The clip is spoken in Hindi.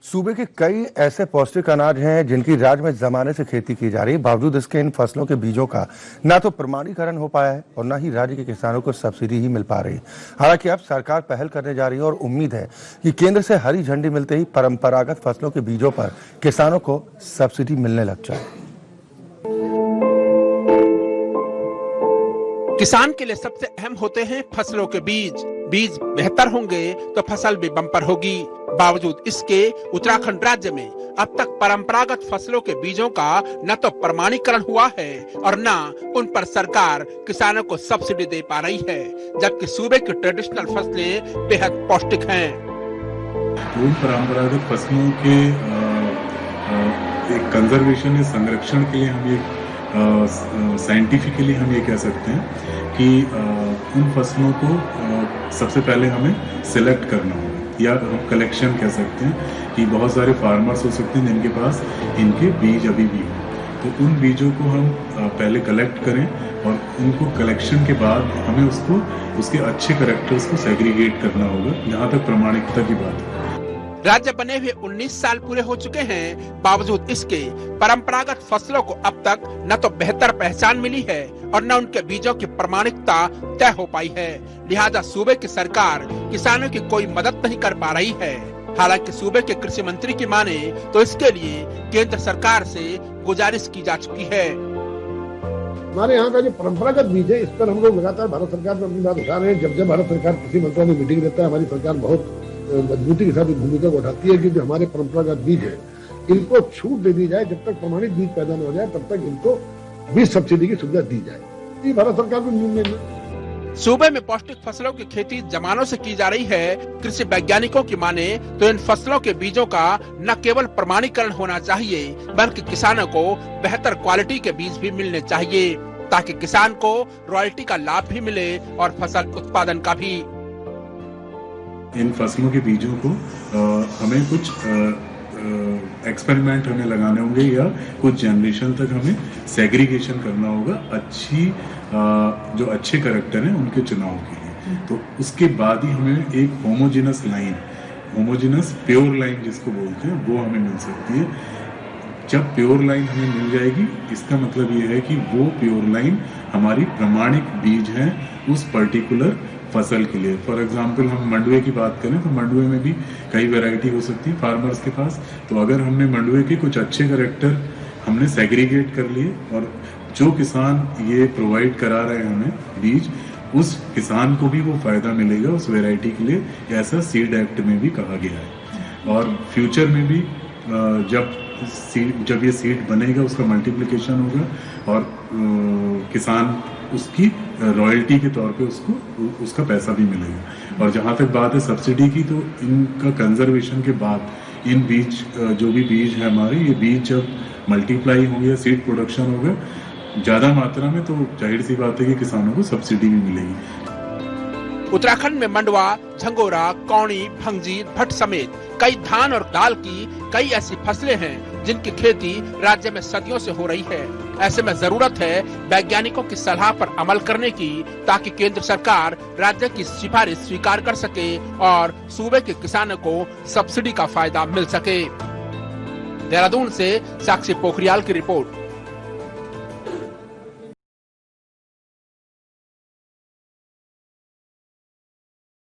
सूबे के कई ऐसे पौष्टिक अनाज हैं जिनकी राज्य में जमाने से खेती की जा रही है। बावजूद इसके इन फसलों के बीजों का ना तो प्रमाणीकरण हो पाया है और ना ही राज्य के किसानों को सब्सिडी ही मिल पा रही है। हालांकि अब सरकार पहल करने जा रही है और उम्मीद है कि केंद्र से हरी झंडी मिलते ही परंपरागत फसलों के बीजों पर किसानों को सब्सिडी मिलने लग जाए। किसान के लिए सबसे अहम होते हैं फसलों के बीज। बीज बेहतर होंगे तो फसल भी बम्पर होगी। बावजूद इसके उत्तराखंड राज्य में अब तक परंपरागत फसलों के बीजों का न तो प्रमाणीकरण हुआ है और न उन पर सरकार किसानों को सब्सिडी दे पा रही है, जबकि सूबे की ट्रेडिशनल फसलें बेहद पौष्टिक हैं। उन परंपरागत फसलों के एक कंजर्वेशन या संरक्षण के लिए हम एक साइंटिफिकली हम ये कह सकते हैं कि उन फसलों को सबसे पहले हमें सिलेक्ट करना होगा, या हम कलेक्शन कह सकते हैं कि बहुत सारे फार्मर्स हो सकते हैं जिनके पास इनके बीज अभी भी हो, तो उन बीजों को हम पहले कलेक्ट करें और उनको कलेक्शन के बाद हमें उसको उसके अच्छे कैरेक्टर्स को सेग्रीगेट करना होगा, जहाँ तक प्रामाणिकता की बात है। राज्य बने हुए 19 साल पूरे हो चुके हैं, बावजूद इसके परंपरागत फसलों को अब तक न तो बेहतर पहचान मिली है और न उनके बीजों की प्रमाणिकता तय हो पाई है। लिहाजा सूबे की सरकार किसानों की कोई मदद नहीं कर पा रही है। हालांकि सूबे के कृषि मंत्री की माने तो इसके लिए केंद्र सरकार से गुजारिश की जा चुकी है। हमारे यहाँ का जो परंपरागत बीज है, इस पर हम लोग लगातार भारत सरकार पर अपनी बात उठा रहे हैं। जब भारत सरकार कृषि मंत्रालय में मीटिंग रहता है, हमारी सरकार बहुत मजबूती के साथ भूमिका को उठाती है कि जो हमारे परंपरागत बीज है इनको छूट दे दी जाए। जब तक प्रमाणित बीज पैदा न हो जाए तब तक इनको बीज सब्सिडी की सुविधा दी जाए। ये भारत सरकार को निर्णय है। सूबे में पौष्टिक फसलों की खेती जमानों से की जा रही है। कृषि वैज्ञानिकों की माने तो इन फसलों के बीजों का न केवल प्रमाणीकरण होना चाहिए, बल्कि किसानों को बेहतर क्वालिटी के बीज भी मिलने चाहिए, ताकि किसान को रॉयल्टी का लाभ भी मिले और फसल उत्पादन का भी। इन फसलों के बीजों को हमें कुछ एक्सपेरिमेंट हमें लगाने होंगे या कुछ जनरेशन तक हमें सेग्रीगेशन करना होगा अच्छी जो अच्छे कैरेक्टर हैं उनके चुनाव के लिए। तो उसके बाद ही हमें एक homogeneous line, homogeneous pure line जिसको बोलते हैं, वो हमें मिल सकती है। जब प्योर लाइन हमें मिल जाएगी, इसका मतलब ये है कि वो प्योर लाइन हमारी प्रमाणिक बीज है उस पर्टिकुलर फसल के लिए। फॉर एग्जाम्पल हम मंडुए की बात करें तो मंडुए में भी कई वैरायटी हो सकती है फार्मर्स के पास। तो अगर हमने मंडुए के कुछ अच्छे कैरेक्टर हमने सेग्रीगेट कर लिए और जो किसान ये प्रोवाइड करा रहे हैं हमें बीज, उस किसान को भी वो फायदा मिलेगा उस वैरायटी के लिए। ऐसा सीड एक्ट में भी कहा गया है। और फ्यूचर में भी जब ये सीड बनेगा उसका मल्टीप्लिकेशन होगा और किसान उसकी रॉयल्टी के तौर पे उसको उसका पैसा भी मिलेगा। और जहाँ तक बात है सब्सिडी की, तो इनका कंजर्वेशन के बाद इन बीज जो भी बीज है हमारे, ये बीज जब मल्टीप्लाई होंगे, सीड प्रोडक्शन होगा ज़्यादा मात्रा में, तो जाहिर सी बात है कि किसानों को सब्सिडी भी मिलेगी। उत्तराखंड में मंडवा, झंगोरा, कौणी, भंगजी, भट्ट समेत कई धान और दाल की कई ऐसी फसलें हैं जिनकी खेती राज्य में सदियों से हो रही है। ऐसे में जरूरत है वैज्ञानिकों की सलाह पर अमल करने की, ताकि केंद्र सरकार राज्य की सिफारिश स्वीकार कर सके और सूबे के किसानों को सब्सिडी का फायदा मिल सके। देहरादून से साक्षी पोखरियाल की रिपोर्ट।